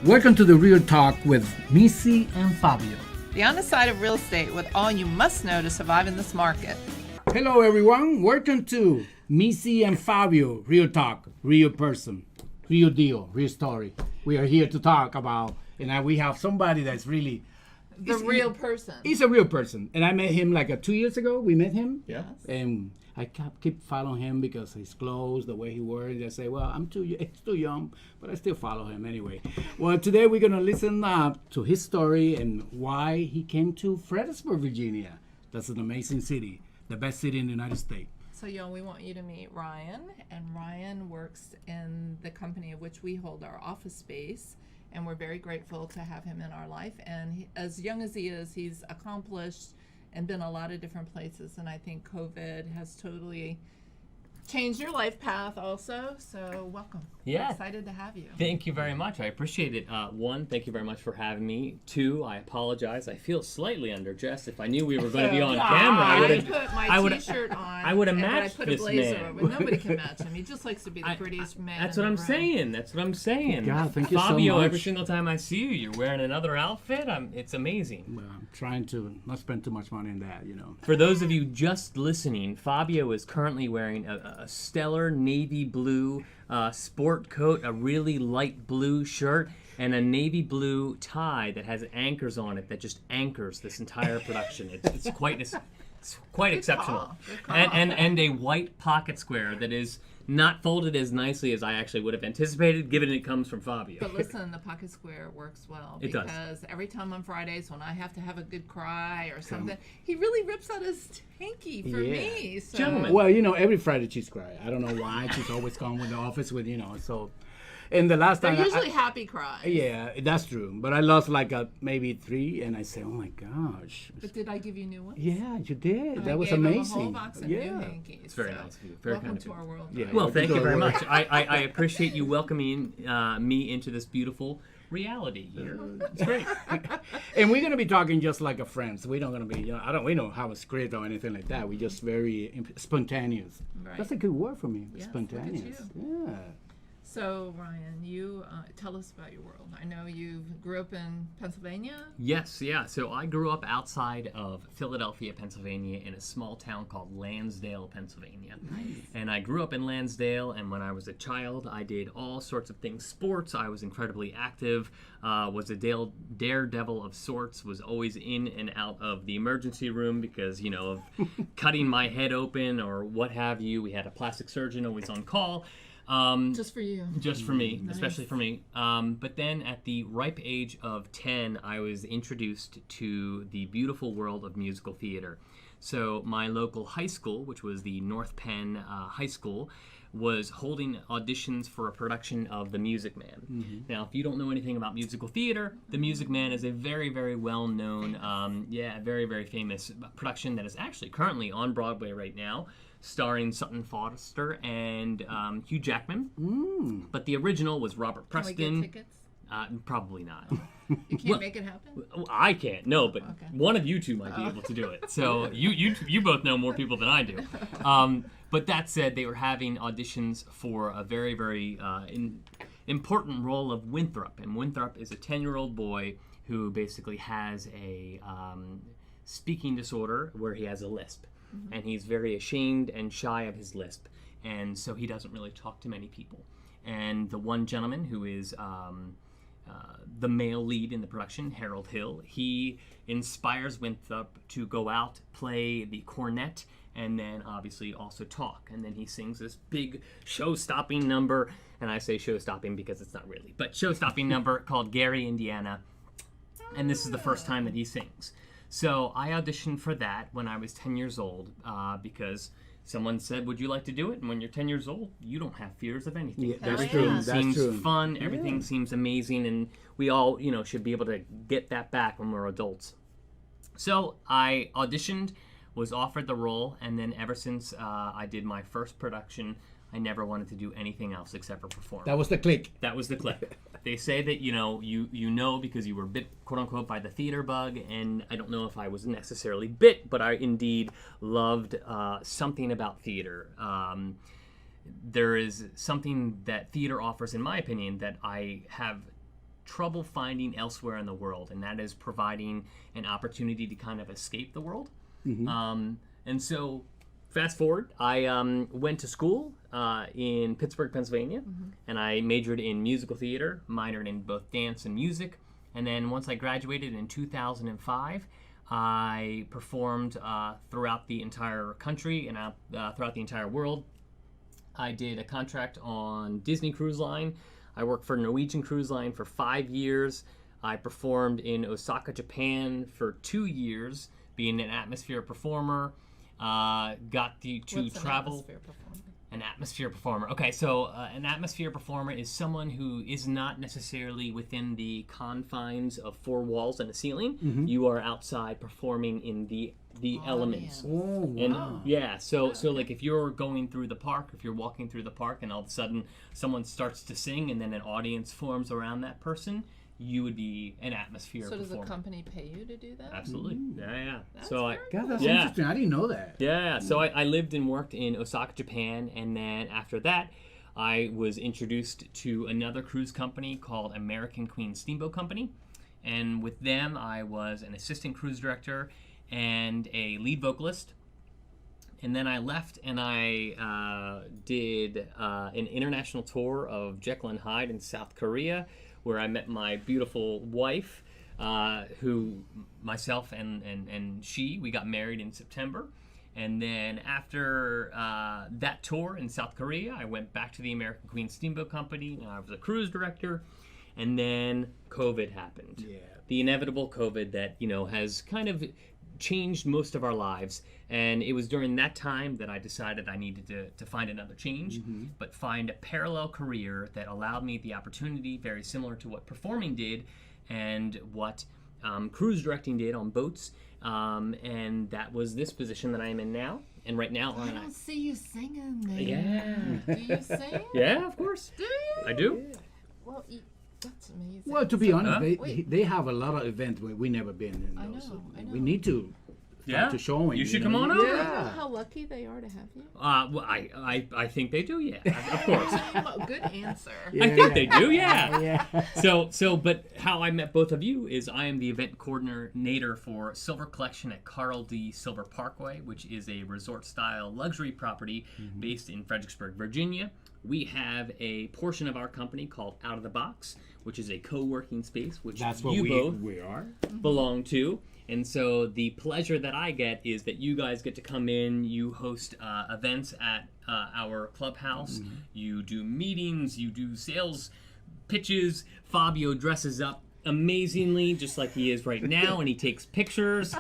Welcome to the Real Talk with Missy and Fabio. The honest side of real estate with all you must know to survive in this market. Hello, everyone. Welcome to Missy and Fabio, Real Talk, real person, real deal, real story. We are here to talk about, and we have somebody that's really The real person. He's a real person, and I met him like 2 years ago. We met him, Yes. and I keep following him because his clothes, the way he wears. I say, well, it's too young, but I still follow him anyway. Well, today we're gonna listen to his story and why he came to Fredericksburg, Virginia. That's an amazing city, the best city in the United States. So, we want you to meet Ryan, and Ryan works in the company of which we hold our office space, and we're very grateful to have him in our life. And as young as he is, he's accomplished and been a lot of different places, and I think COVID has totally changed your life path also. So welcome. Yeah. We're excited to have you. Thank you very much. I appreciate it. One, thank you very much for having me. Two, I apologize. I feel slightly underdressed. If I knew we were going to be on camera, I put my t-shirt on. I would have matched but I put this a blazer man. over. Nobody can match him. He just likes to be the prettiest man. That's in what the I'm room. saying. That's what I'm saying. God, thank you so Fabio, much. every single time I see you, you're wearing another outfit. It's amazing. Well, I'm trying to not spend too much money on that, you know. For those of you just listening, Fabio is currently wearing a stellar navy blue sport coat, a really light blue shirt, and a navy blue tie that has anchors on it that just anchors this entire production. It's quite exceptional. Good call. And a white pocket square that is not folded as nicely as I actually would have anticipated, given it comes from Fabio. But listen, the pocket square works well It does. because every time on Fridays when I have to have a good cry or something, he really rips out his hanky for me. So. Gentlemen. Well, every Friday she's crying. I don't know why. She's always gone with the office with, so. And the last They're time. usually happy cries. Yeah, that's true. But I lost maybe 3, and I say, oh my gosh. But did I give you new ones? Yeah, you did. That was gave him amazing. a whole box of new hankies. It's very nice of you. Very welcome kind of to you. our world. Yeah. Ryan. Well, thank you very Well, much. I appreciate you welcoming me into this beautiful reality here. It's great. And we're gonna be talking just like a friends. We're not gonna be, we don't have a script or anything like that. We're just very spontaneous. Right. That's a good word for me. Yes, spontaneous. look Yeah. So, Ryan, you tell us about your world. I know you grew up in Pennsylvania. Yes, yeah. So I grew up outside of Philadelphia, Pennsylvania, in a small town called Lansdale, Pennsylvania. Nice. And I grew up in Lansdale, and when I was a child, I did all sorts of things. Sports, I was incredibly active, was a daredevil of sorts, was always in and out of the emergency room because, of cutting my head open or what have you. We had a plastic surgeon always on call. Just for you. Just for me, Nice. especially for me. But then at the ripe age of 10, I was introduced to the beautiful world of musical theater. So my local high school, which was the North Penn High School, was holding auditions for a production of The Music Man. Mm-hmm. Now, if you don't know anything about musical theater, The Music Man is a very, very well-known, very, very famous production that is actually currently on Broadway right now, starring Sutton Foster and Hugh Jackman. But the original was Robert Can we Preston. get tickets? Probably not. You can't make it happen? I can't. No, but Okay. one of you two might be able to do it. So you both know more people than I do. But that said, they were having auditions for a very, very important role of Winthrop. And Winthrop is a 10-year-old boy who basically has a speaking disorder where he has a lisp. Mm-hmm. And he's very ashamed and shy of his lisp. And so he doesn't really talk to many people. And the one gentleman who is the male lead in the production, Harold Hill, he inspires Winthrop to go out, play the cornet, and then obviously also talk. And then he sings this big show-stopping number, and I say show-stopping because it's not really, but show-stopping number called Gary, Indiana. And this is the first time that he sings. So I auditioned for that when I was 10 years old because someone said, would you like to do it? And when you're 10 years old, you don't have fears of anything. Yeah, that's Everything true. That's seems true. fun. Everything seems amazing. And we all, should be able to get that back when we're adults. So I auditioned, was offered the role, and then ever since I did my first production, I never wanted to do anything else except for perform. That was the click. That was the click. They say that, you know because you were bit, quote unquote, by the theater bug, and I don't know if I was necessarily bit, but I indeed loved something about theater. There is something that theater offers, in my opinion, that I have trouble finding elsewhere in the world, and that is providing an opportunity to kind of escape the world. And so fast forward, I went to school in Pittsburgh, Pennsylvania, and I majored in musical theater, minored in both dance and music. And then once I graduated in 2005, I performed throughout the entire country and throughout the entire world. I did a contract on Disney Cruise Line. I worked for Norwegian Cruise Line for 5 years. I performed in Osaka, Japan for 2 years, being an atmosphere performer. Got to travel. An atmosphere performer. Okay, so an atmosphere performer is someone who is not necessarily within the confines of 4 walls and a ceiling. You are outside performing in the elements. Oh, wow. And so like if you're going through the park, if you're walking through the park, and all of a sudden someone starts to sing, and then an audience forms around that person, you would be an atmosphere performer. So does the company pay you to do that? Absolutely. Yeah. That's So that's interesting. I didn't know that. Yeah, so I lived and worked in Osaka, Japan, and then after that, I was introduced to another cruise company called American Queen Steamboat Company, and with them, I was an assistant cruise director and a lead vocalist. And then I left and I did an international tour of Jekyll and Hyde in South Korea, where I met my beautiful wife, who myself and she, we got married in September. And then after that tour in South Korea, I went back to the American Queen Steamboat Company, and I was a cruise director. And then COVID happened. Yeah. The inevitable COVID that, has kind of changed most of our lives. And it was during that time that I decided I needed to find another change, but find a parallel career that allowed me the opportunity, very similar to what performing did and what cruise directing did on boats. And that was this position that I am in now. And right now, I don't see you singing there. Yeah. Do you sing? Yeah, of course. Do you? I do. Well, that's amazing. Well, to be honest, Wait. they have a lot of events where we never been in. I Those, know, I know. We need to start to show You should come on over. Do you know Yeah. how lucky they are to have you? Well, I think they do, yeah, of course. Well, good answer. I think they do, yeah. Yeah. But how I met both of you is I am the event coordinator for Silver Collection at Carl D. Silver Parkway, which is a resort-style luxury property based in Fredericksburg, Virginia. We have a portion of our company called Out of the Box, which is a co-working space, which That's what both we are. belong to. And so the pleasure that I get is that you guys get to come in, you host events at our clubhouse, you do meetings, you do sales pitches. Fabio dresses up amazingly, just like he is right now, and he takes pictures.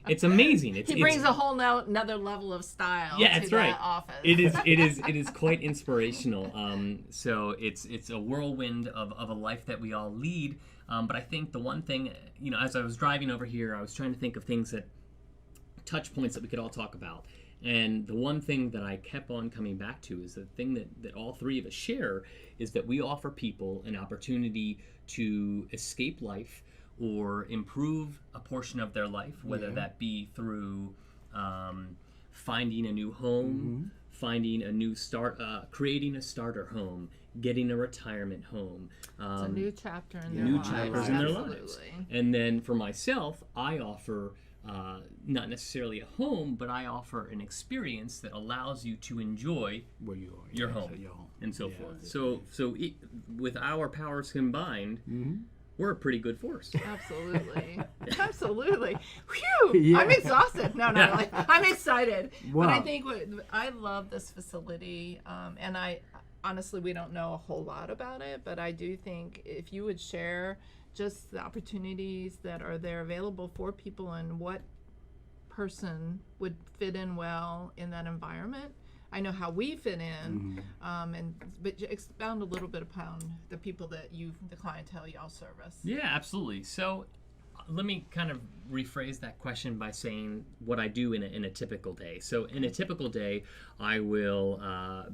It's amazing. He brings a whole another level of style to that's that right. office. It is quite inspirational. So it's a whirlwind of a life that we all lead. But I think the one thing, as I was driving over here, I was trying to think of things touch points that we could all talk about. And the one thing that I kept on coming back to is the thing that all three of us share is that we offer people an opportunity to escape life or improve a portion of their life, whether that be through finding a new home, finding a new creating a starter home, getting a retirement home. It's a new chapter in their new lives. chapters in their Absolutely. lives. And then for myself, I offer not necessarily a home, but I offer an experience that allows you to enjoy Where you are. your Yeah, home so your home. and so Yeah. forth. So with our powers combined, we're a pretty good force. Absolutely. Absolutely. Whew! Yeah. I'm exhausted. No, really. I'm excited. Wow. But I think I love this facility, and honestly, we don't know a whole lot about it, but I do think if you would share just the opportunities that are there available for people and what person would fit in well in that environment. I know how we fit in, but expound a little bit upon the people that the clientele y'all service. Yeah, absolutely. So let me kind of rephrase that question by saying what I do in a typical day. So in a typical day, I will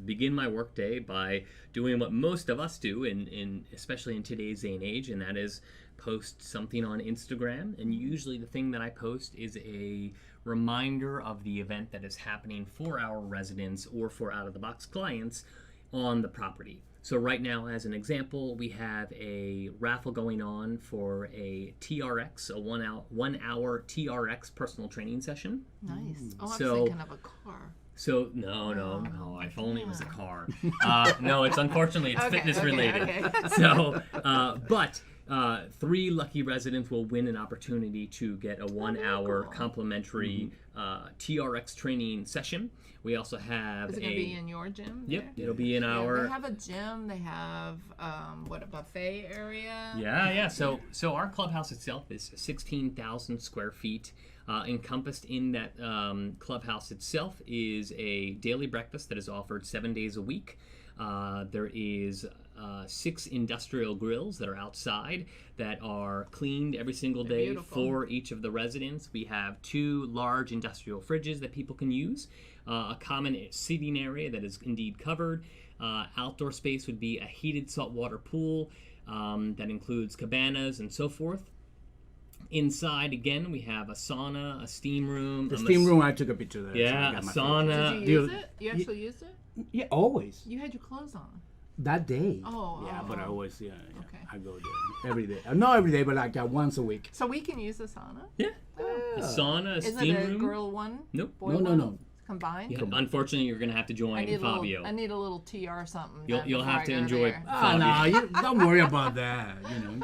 begin my work day by doing what most of us do, especially in today's day and age, and that is post something on Instagram. And usually the thing that I post is a reminder of the event that is happening for our residents or for out-of-the-box clients on the property. So right now, as an example, we have a raffle going on for a TRX, a 1 hour TRX personal training session. Nice. Oh, I'm So- thinking of a car. So no, if only it was a car. No, it's unfortunately it's fitness related. Okay. So, but 3 lucky residents will win an opportunity to get a 1 hour cool. complimentary TRX training session. We also have Is it going to be in your gym? Yep, there? it'll be in Yeah, our. they have a gym. They have a buffet area. Yeah. So our clubhouse itself is 16,000 square feet. Encompassed in that clubhouse itself is a daily breakfast that is offered 7 days a week. There is 6 industrial grills that are outside that are cleaned every single They're day beautiful. for each of the residents. We have 2 large industrial fridges that people can use. A common seating area that is indeed covered. Outdoor space would be a heated saltwater pool that includes cabanas and so forth. Inside, again, we have a sauna, a steam room. The steam room, I took a picture there. Yeah, I got a my sauna. Did Do you you- use it? You actually used it? picture. Yeah, always. You had your clothes on. That day. Oh, Yeah, but I always, yeah, Okay. I go there every day. Not every day, but like once a week. So we can use the sauna? Yeah, a sauna, a Is steam it a room. girl one? Nope. Boy No, no, one? no. Combined? Yeah, unfortunately, you're going to have to I join need Fabio. I need a little TR or something. You'll done have before I to go enjoy there. Ah, no, you don't worry about that.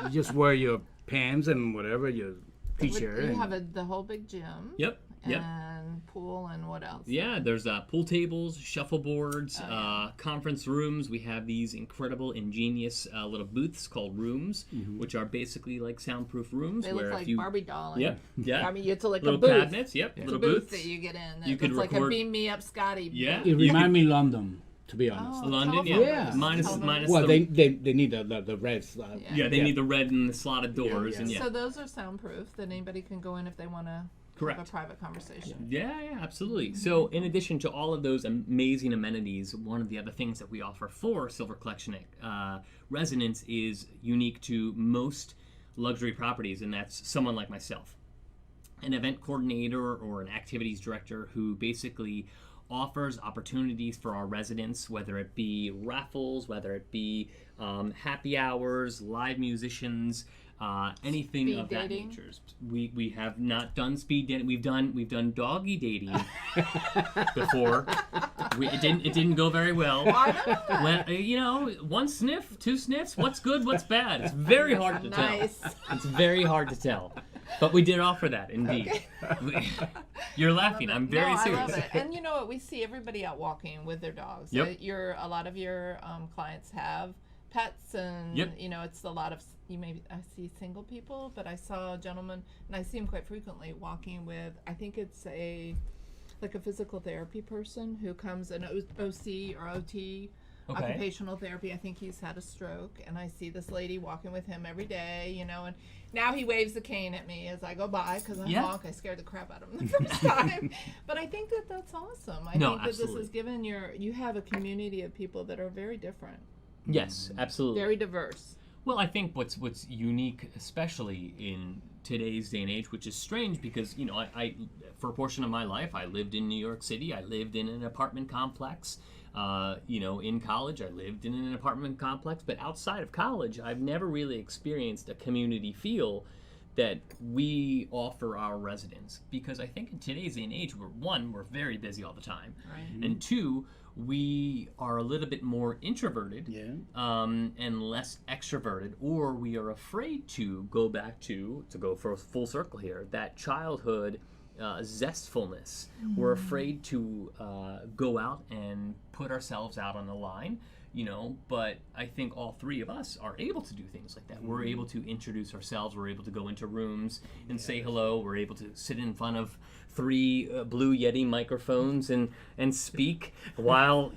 You just wear your pants and whatever, your t-shirt. You and- have the whole big gym. Yep. And pool and what else? Yeah, there's pool tables, shuffleboards, Oh, yeah. conference rooms. We have these incredible, ingenious little booths called rooms, which are basically like soundproof rooms. They where look if like you, Barbie doll. Yep, yeah. I mean, it's like Little a booth. cabinets, yep, It's little a booth booths. that you get in. You could It's like a record- Beam Me Up Scotty. Yeah. booth. It You reminds me of London, to be honest. Oh, London, telephone yeah. booths. Minus Telephone Well, the, they need the reds. yeah, they need the red and the slotted doors, yeah. and yeah. So those are soundproof that anybody can go in if they want to Correct. have a private conversation. Yeah, absolutely. So, in addition to all of those amazing amenities, one of the other things that we offer for Silver Collection residents is unique to most luxury properties, and that's someone like myself, an event coordinator or an activities director who basically offers opportunities for our residents, whether it be raffles, whether it be happy hours, live musicians, anything Speed of that dating? nature. We have not done speed dating. We've done doggy dating before. It didn't go very well. Why not? When, 1 sniff, 2 sniffs. What's good? What's bad? It's very hard to Nice. tell. It's very hard to tell. But we did offer that, indeed. You're laughing. I'm very no, serious. I love it. And you know what? We see everybody out walking with their dogs. Yep. A lot of your clients have pets, and Yep. it's a lot of I see single people, but I saw a gentleman, and I see him quite frequently walking with. I think it's a physical therapy person who comes, an OC or OT. Okay. Occupational therapy. I think he's had a stroke, and I see this lady walking with him every day, and now he waves the cane at me as I go by because I Yeah. honk. I scared the crap out of him the first time, but I think that's awesome. I No, think that absolutely. this is given you have a community of people that are very different, Yes, absolutely. very diverse. Well, I think what's unique, especially in today's day and age, which is strange because I for a portion of my life I lived in New York City. I lived in an apartment complex. In college I lived in an apartment complex, but outside of college I've never really experienced a community feel that we offer our residents, because I think in today's day and age we're very busy all the time, Right. and 2, we are a little bit more introverted, and less extroverted, or we are afraid to go back to go for a full circle here, that childhood zestfulness. We're afraid to go out and put ourselves out on the line, but I think all 3 of us are able to do things like that. We're able to introduce ourselves, we're able to go into rooms and say hello, we're able to sit in front of 3 Blue Yeti microphones and speak while,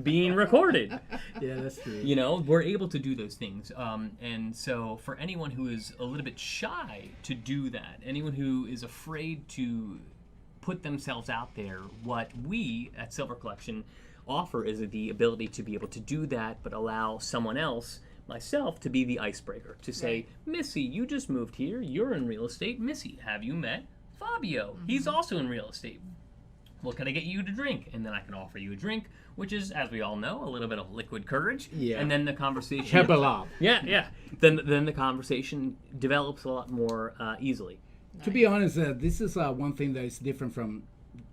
being recorded. Yeah, that's true. We're able to do those things. And so for anyone who is a little bit shy to do that, anyone who is afraid to put themselves out there, what we at Silver Collection offer is the ability to be able to do that, but allow someone else, myself, to be the icebreaker, to say, Right. Missy, you just moved here, you're in real estate. Missy, have you met Fabio? He's also in real estate. what can I get you to drink? And then I can offer you a drink, which is, as we all know, a little bit of liquid courage. Yeah. And then the conversation... Help a lot. Yeah. Then the conversation develops a lot more easily. Nice. To be honest, this is one thing that is different from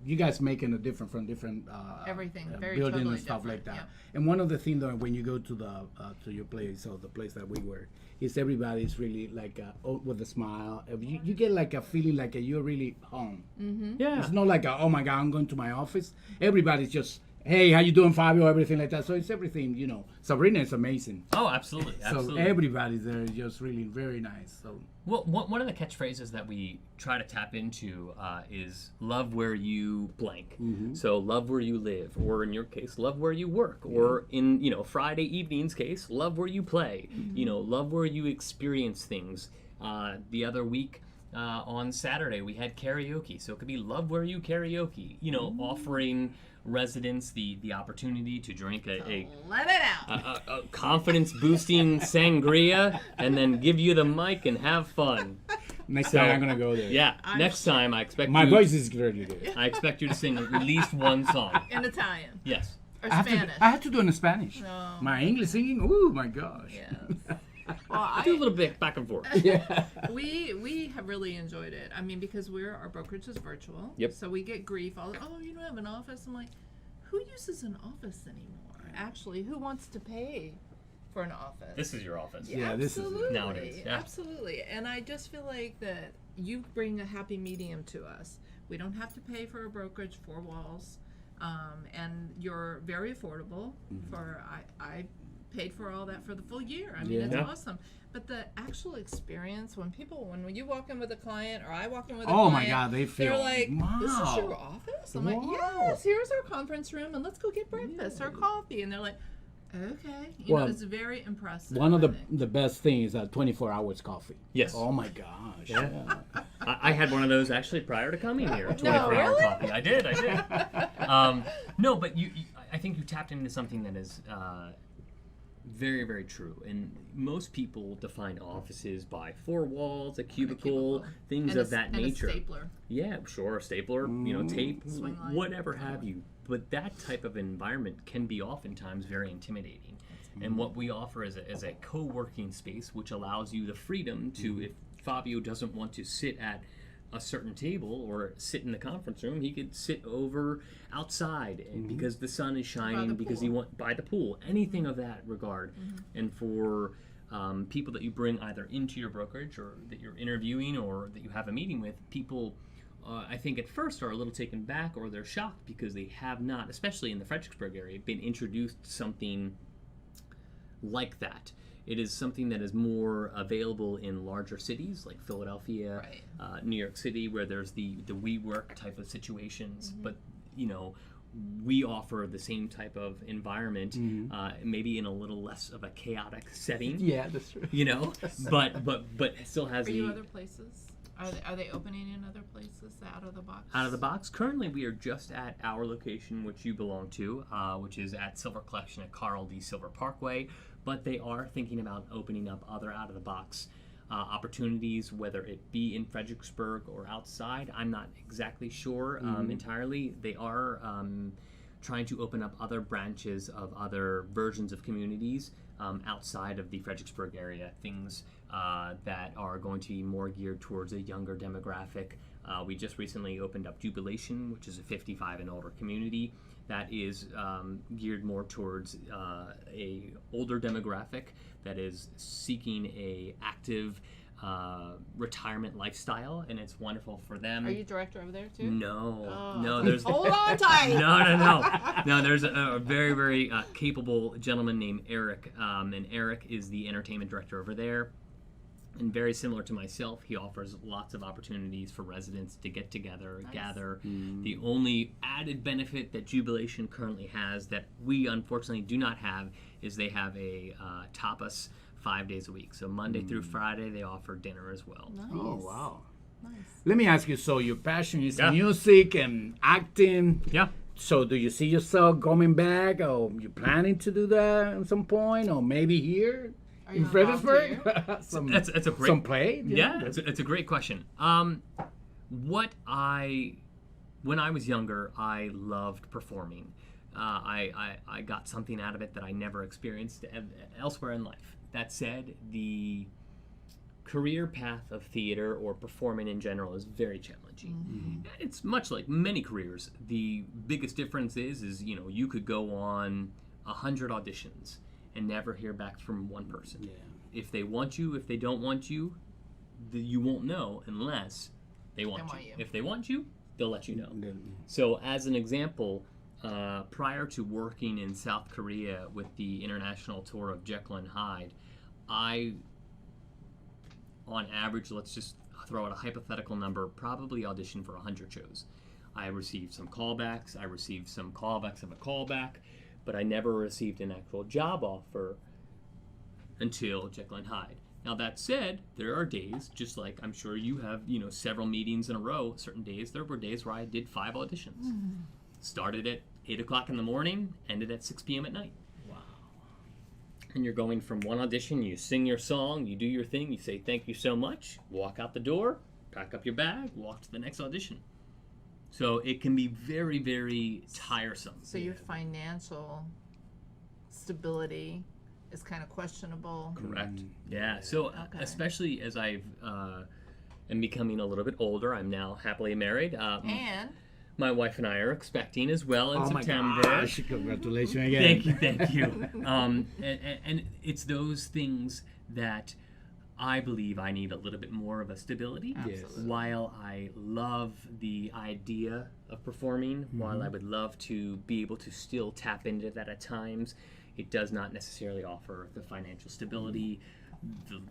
you guys making it different from different Everything, very building totally and stuff like different, that. And one of the things that when you go to the to your place or the place that we were, is everybody's really like with a smile. You get like a feeling like you're really home. Mm-hmm. Yeah. It's not like oh my God, I'm going to my office. Everybody's just hey, how you doing, Fabio? Everything like that. So it's everything, you know. Sabrina is amazing. Oh, absolutely. So everybody's there is just really very nice. So. Well, one of the catchphrases that we try to tap into is love where you blank. Mm-hmm. So love where you live, or in your case, love where you work, or in Friday evening's case, love where you play. Mm-hmm. Love where you experience things. The other week on Saturday we had karaoke, so it could be love where you karaoke. Offering residents the opportunity to drink a Let it out. a confidence boosting sangria and then give you the mic and have fun. Next time I'm gonna go there. Yeah, next time I expect My you, voice is really good. I expect you to sing at least one song. In Italian Yes. or I Spanish. have to do it in Spanish. No. My English singing, oh my gosh. Yes. Well, Do a little bit back and forth. Yeah. we have really enjoyed it. I mean, because our brokerage is virtual. Yep. So we get grief all. Oh, you don't have an office. I'm like, who uses an office anymore? Actually, who wants to pay for an office? This is your office. Yeah, this is it. Absolutely. Nowadays, yeah. Absolutely. And I just feel like that you bring a happy medium to us. We don't have to pay for a brokerage, 4 walls, and you're very affordable. For I paid for all that for the full year. I mean, it's Yeah. awesome. But the actual experience when you walk in with a client or I walk in with a Oh client, my God, they feel they're like, "This is wow. your office?" I'm like, Wow. "Yes, here's our conference room, and let's go get breakfast or coffee." And they're like, "Okay," Well, it's very impressive. One of I think. the best things is 24 hours coffee. Yes. Oh my gosh. Yeah. Yeah. I had one of those actually prior to coming here. 24-hour really? coffee. I did. No, but I think you tapped into something that is very, very true. And most people define offices by 4 walls, a cubicle, things And of that nature. And a stapler. Yeah, sure, a stapler, tape, Swing line. whatever have you. But that type of environment can be oftentimes very intimidating. And what we offer is a co-working space, which allows you the freedom to, if Fabio doesn't want to sit at a certain table or sit in the conference room, he could sit over outside and because the sun is shining, because he pool. want by the pool, anything of that regard. And for people that you bring either into your brokerage or that you're interviewing or that you have a meeting with, people I think at first are a little taken back or they're shocked because they have not, especially in the Fredericksburg area, been introduced to something like that. It is something that is more available in larger cities like Philadelphia, Right. New York City, where there's the WeWork type of situations. But we offer the same type of environment, maybe in a little less of a chaotic setting. Yeah, that's true. But it still has Are you the other places? Are they opening in other places out of the box? out of the box. Currently, we are just at our location, which you belong to, which is at Silver Collection at Carl D. Silver Parkway. But they are thinking about opening up other out-of-the-box opportunities, whether it be in Fredericksburg or outside. I'm not exactly sure entirely. They are trying to open up other branches of other versions of communities outside of the Fredericksburg area, things that are going to be more geared towards a younger demographic. We just recently opened up Jubilation, which is a 55 and older community that is geared more towards a older demographic that is seeking a active retirement lifestyle, and it's wonderful for them. Are you director over there too? No, there's Hold on tight. no. There's a very, very capable gentleman named Eric, and Eric is the entertainment director over there. And very similar to myself, he offers lots of opportunities for residents to get together, gather. The only added benefit that Jubilation currently has that we unfortunately do not have is they have a tapas 5 days a week. So Monday through Friday, they offer dinner as well. Nice. Oh, wow. Nice. Let me ask you, so your passion is Yeah. music and acting. Yeah. So do you see yourself coming back, or you planning to do that at some point, or maybe here Are you in a Fredericksburg? volunteer? It's a great some play? Yeah, it's a great question. What I when I was younger, I loved performing. I got something out of it that I never experienced elsewhere in life. That said, the career path of theater or performing in general is very challenging. It's much like many careers. The biggest difference is you could go on 100 auditions and never hear back from one person. Yeah. If they want you, if they don't want you, you won't know unless they want you. If they want you, they'll let you know. So as an example, prior to working in South Korea with the international tour of Jekyll and Hyde, I, on average, let's just throw out a hypothetical number, probably auditioned for 100 shows. I received some callbacks. I received some callbacks of a callback, but I never received an actual job offer until Jekyll and Hyde. Now that said, there are days, just like I'm sure you have, several meetings in a row, certain days, there were days where I did 5 auditions. Started at 8 o'clock in the morning, ended at 6 p.m. at night. Wow. And you're going from one audition, you sing your song, you do your thing, you say thank you so much, walk out the door, pack up your bag, walk to the next audition. So it can be very, very tiresome. So your financial stability is kind of questionable. Correct. Yeah. So especially as I've am becoming a little bit older, I'm now happily married. And my wife and I are expecting as well in September. My gosh, congratulations again. Thank you. And it's those things that I believe I need a little bit more of a stability. Absolutely. While I love the idea of performing, while I would love to be able to still tap into that at times, it does not necessarily offer the financial stability,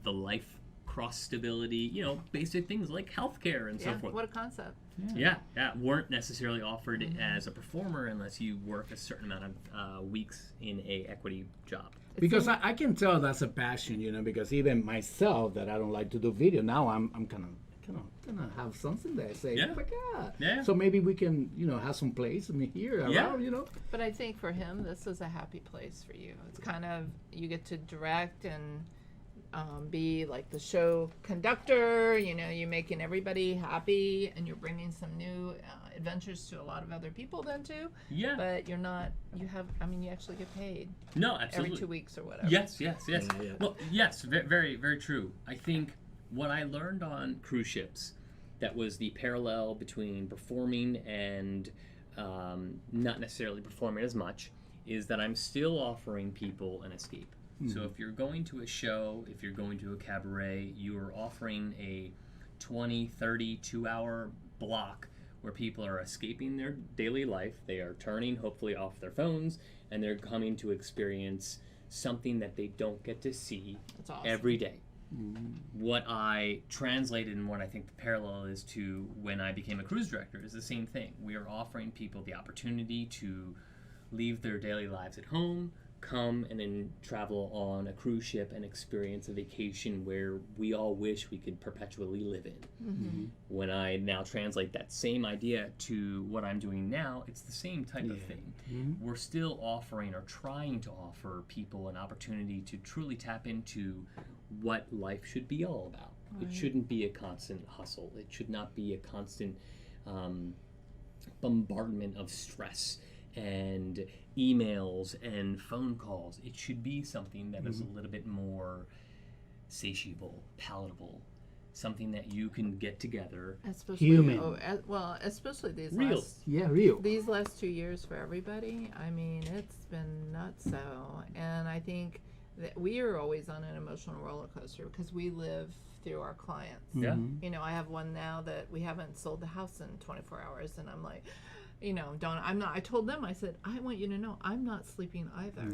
the life cross stability, basic things like healthcare and so forth. What a concept. Yeah, weren't necessarily offered as a performer unless you work a certain amount of weeks in a equity job. Because I can tell that's a passion, because even myself that I don't like to do video, now I'm kind of have something there. Say, oh my God. Yeah. So maybe we can, have some place here around, But I think for him, this is a happy place for you. It's kind of, you get to direct and be like the show conductor, you're making everybody happy and you're bringing some new adventures to a lot of other people then too. Yeah. But you actually get paid. No, absolutely. Every 2 weeks or whatever. Yes. Yeah. Well, yes, very, very true. I think what I learned on cruise ships, that was the parallel between performing and not necessarily performing as much, is that I'm still offering people an escape. So if you're going to a show, if you're going to a cabaret, you are offering a 20, 30, 2-hour block where people are escaping their daily life. They are turning, hopefully, off their phones, and they're coming to experience something that they don't get to see every day. What I translated and what I think the parallel is to when I became a cruise director is the same thing. We are offering people the opportunity to leave their daily lives at home, come and then travel on a cruise ship and experience a vacation where we all wish we could perpetually live in. When I now translate that same idea to what I'm doing now, it's the same type of thing. We're still offering or trying to offer people an opportunity to truly tap into what life should be all about. It shouldn't be a constant hustle. It should not be a constant bombardment of stress and emails and phone calls. It should be something that is a little bit more satiable, palatable, something that you can get together. Especially, Human. Especially these Real. Real. These last 2 years for everybody. I mean, it's been nuts. And I think that we are always on an emotional roller coaster because we live through our clients. Yeah. I have one now that we haven't sold the house in 24 hours, and I'm like, I told them, I said, I want you to know I'm not sleeping either.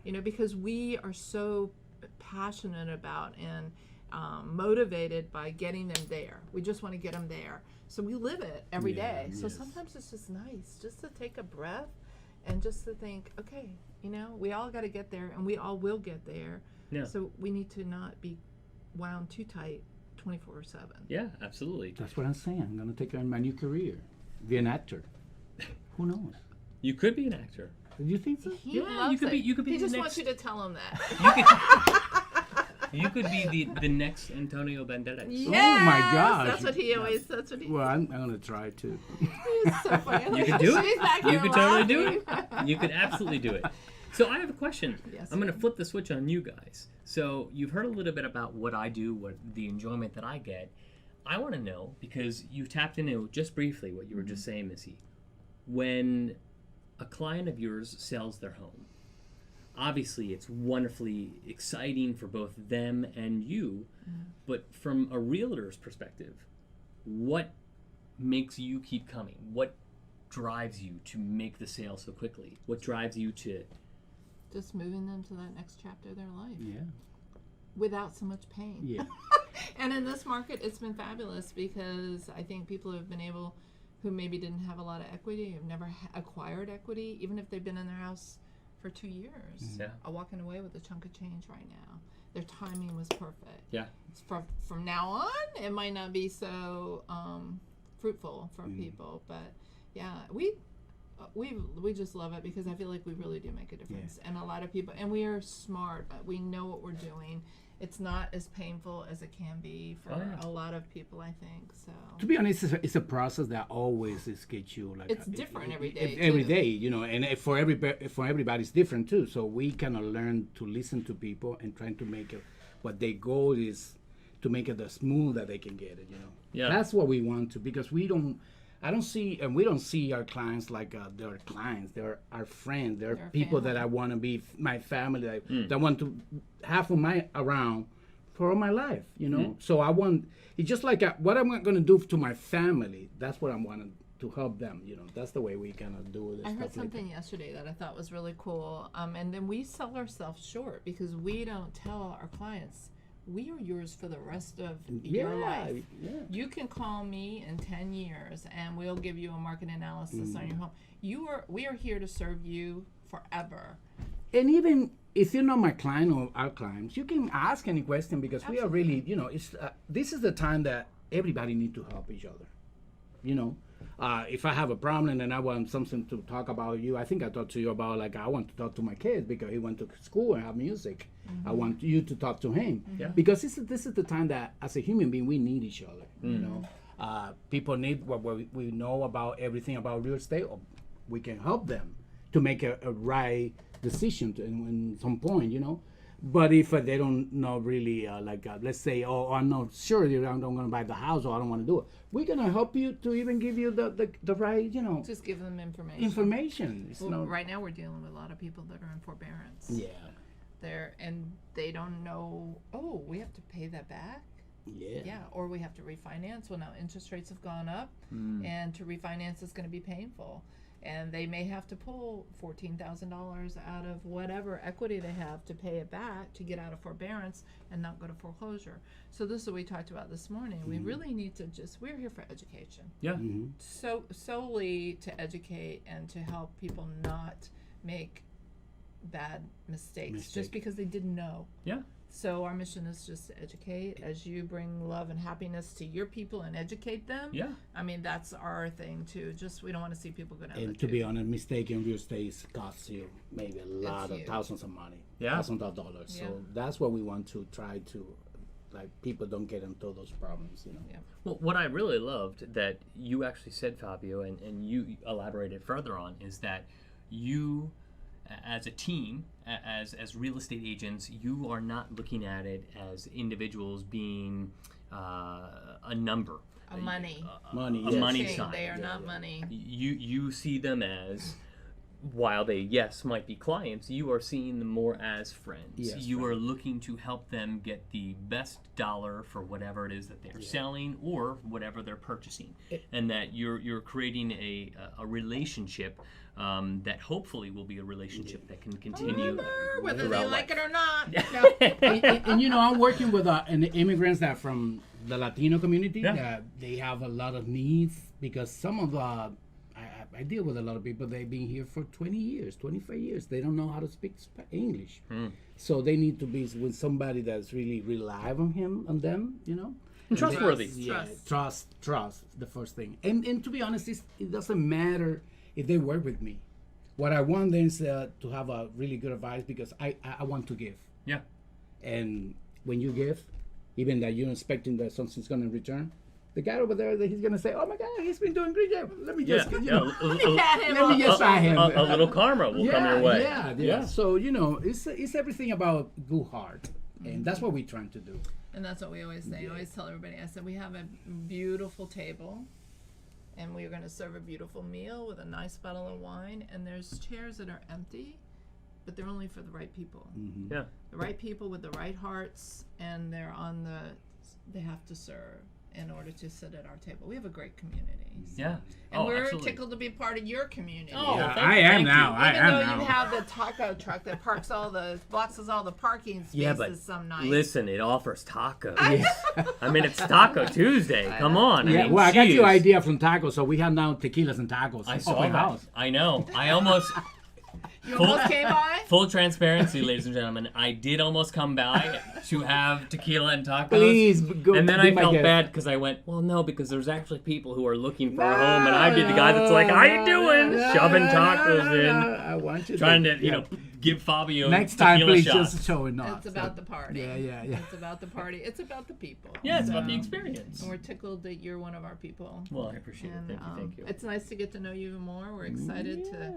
Yeah. Because we are so passionate about and motivated by getting them there. We just want to get them there. So we live it every day. So sometimes it's just nice just to take a breath and just to think, okay, we all got to get there and we all will get there. Yeah. So we need to not be wound too tight 24/7. Yeah, absolutely. That's what I'm saying. I'm going to take on my new career. Be an actor. Who knows? You could be an actor. Do you think so? He Yeah, loves you could it. be He the just next- wants you to tell him that. You could be the next Antonio Banderas. Yes, Oh my gosh. That's what he always. That's what he. Well, I'm gonna try to. He's so funny. You could do She's back it. You here could totally do laughing. it. You could absolutely do it. So I have a question. Yes, I'm going to sir. flip the switch on you guys. So you've heard a little bit about what I do, what the enjoyment that I get. I want to know, because you tapped into just briefly what you were just saying, Missy. When a client of yours sells their home, obviously it's wonderfully exciting for both them and you, but from a realtor's perspective, what makes you keep coming? What drives you to make the sale so quickly? What drives you to... Just moving them to that next chapter of their life Yeah. without so much pain. Yeah. And in this market, it's been fabulous because I think people have been able, who maybe didn't have a lot of equity, have never acquired equity, even if they've been in their house for 2 years, Yeah. are walking away with a chunk of change right now. Their timing was perfect. Yeah. From now on, it might not be so fruitful for people, but yeah, we just love it because I feel like we really do make a difference. And a lot of people, and we are smart. We know what we're doing. It's not as painful as it can be for a lot of people, I think. So To be honest, it's a process that always is get you like. It's different every day, Every too. day, you know, and for everybody it's different too. So we kind of learn to listen to people and trying to make it. What their goal is to make it as smooth that they can get it. You know. Yeah. That's what we want to, because we don't. I don't see, and we don't see our clients like they're clients. They're our friends. They're people that I want to be my family. That want to have for my around for all my life. You know. So I want. It's just like what I'm going to do to my family. That's what I'm wanting to help them. You know. That's the way we kind of do it. I heard something yesterday that I thought was really cool. And then we sell ourselves short because we don't tell our clients, we are yours for the rest of your life. Yeah. You can call me in 10 years and we'll give you a market analysis on your home. We are here to serve you forever. And even if you're not my client or our clients, you can ask any question, because we are really, you know, it's this is the time that everybody need to help each other. You know, if I have a problem and I want something to talk about you, I think I talked to you about, like, I want to talk to my kids because he went to school and have music. I want you to talk to him, because this is the time that as a human being we need each other. You know, people need what we know about everything about real estate. Or we can help them to make a right decision in some point. You know. But if they don't know really, let's say, oh, I'm not sure, I'm going to buy the house, or I don't want to do it, we're going to help you to even give you the right, you know, Just give them information. information. It's Well, not, right now we're dealing with a lot of people that are in forbearance. yeah, And they don't know, oh, we have to pay that back? yeah, Yeah, or we have to refinance. Well, now interest rates have gone up, and to refinance is going to be painful. And they may have to pull $14,000 out of whatever equity they have to pay it back to get out of forbearance and not go to foreclosure. So this is what we talked about this morning. We really need to we're here for education. Yeah. So solely to educate and to help people not make bad mistakes just because they didn't know. Yeah. So our mission is just to educate. As you bring love and happiness to your people and educate them. Yeah. I mean, that's our thing too. Just we don't want to see people go down the and to tube. be honest, mistake in real estate costs you maybe a lot of huge. thousands of money, Yeah. thousands of dollars. Yeah. So that's what we want to try to, like, people don't get into those problems, you know. Yeah. Well, what I really loved that you actually said, Fabio, and you elaborated further on, is that you, as a team, as real estate agents, you are not looking at it as individuals being a number, A money. Money, a yes. money Thing. sign. They are not money. You see them as, while they might be clients, you are seeing them more as friends. Yes, You are looking to help them get the best dollar for whatever it is that they're selling or whatever they're purchasing, and that you're creating a relationship that hopefully will be a relationship that can continue Whether they throughout like life. it or not. And you know, I'm working with immigrants that from the Latino community. Yeah. That they have a lot of needs, because some of the I deal with a lot of people. They've been here for 20 years, 25 years. They don't know how to speak English, so they need to be with somebody that's really rely on them. You know, And trustworthy. Yeah, trust. The first thing. And to be honest, it doesn't matter if they work with me. What I want them is to have a really good advice, because I want to give. Yeah. And when you give, even that you're expecting that something's going to return, the guy over there, he's going to say, "Oh my God, he's been doing a great job. Let me just, Let me pat him let me just pat him." A little karma will come your way. Yeah. So it's everything about good heart, and that's what we're trying to do. And that's what we always say. I always tell everybody, I said, we have a beautiful table, and we're going to serve a beautiful meal with a nice bottle of wine, and there's chairs that are empty, but they're only for the right people. Mm-hmm. Yeah. The right people with the right hearts, and they have to serve in order to sit at our table. We have a great community. Yeah. And we're absolutely. tickled to be part of your community. Oh, Yeah, thank I you, am thank now. you. I Even am though now. you have the taco truck that blocks all the parking spaces Yeah, but some nights. listen, it offers tacos. I mean, it's Taco Tuesday. Come on. Yeah, I mean, well, I got your geez. idea from tacos, so we have now tequilas and tacos. I saw open that. house. I know. I almost. You almost came by? Full transparency, ladies and gentlemen. I did almost come by to have tequila and tacos. Please go. And then be I my felt guest. bad because I went, well, no, because there's actually people who are looking for a home, and I'd be the guy that's like, how you doing? Shoving tacos in, I want you trying to, give Fabio Next time, tequila please shots. just show it off. It's about the party. Yeah. It's about the party. It's about the people. Yeah, it's about So- the experience. And we're tickled that you're one of our people. Well, I appreciate And it. Thank you. it's nice to get to know you even more. We're excited to,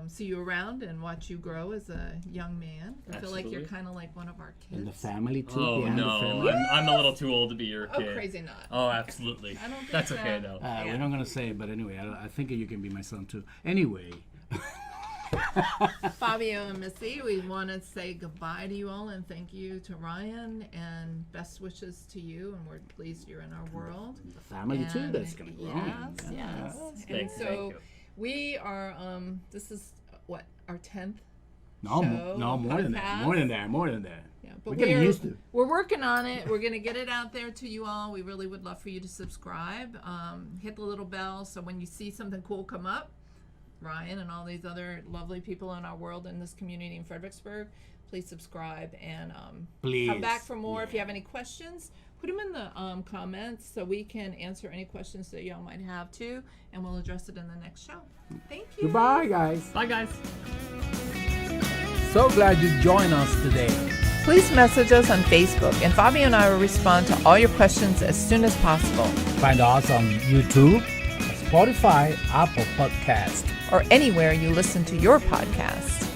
see you around and watch you grow as a young man. I feel like you're Absolutely. kind of like one of our kids. And the family too. Oh, behind the no. family. I'm a little too old to be your Oh, kid. crazy not. Oh, absolutely. I don't think That's so. okay, though. We're not gonna say it, but anyway, I think you can be my son too. Anyway, Fabio and Missy, we want to say goodbye to you all and thank you to Ryan and best wishes to you. And we're pleased you're in our world. the family too. And That's gonna grow. Yes. Thank And you, so thank you. we are. This is what our 10th. No, show, more than that. podcast. More than that. Yeah, but We're getting used to it. We're working on it. We're going to get it out there to you all. We really would love for you to subscribe. Hit the little bell so when you see something cool come up, Ryan and all these other lovely people in our world in this community in Fredericksburg, please subscribe and Please. come back for more. If you have any questions, put them in the comments so we can answer any questions that y'all might have too, and we'll address it in the next show. Thank you. Goodbye, guys. Bye, guys. So glad you joined us today. Please message us on Facebook, and Fabio and I will respond to all your questions as soon as possible, Find us on YouTube, Spotify, Apple Podcast. or anywhere you listen to your podcasts.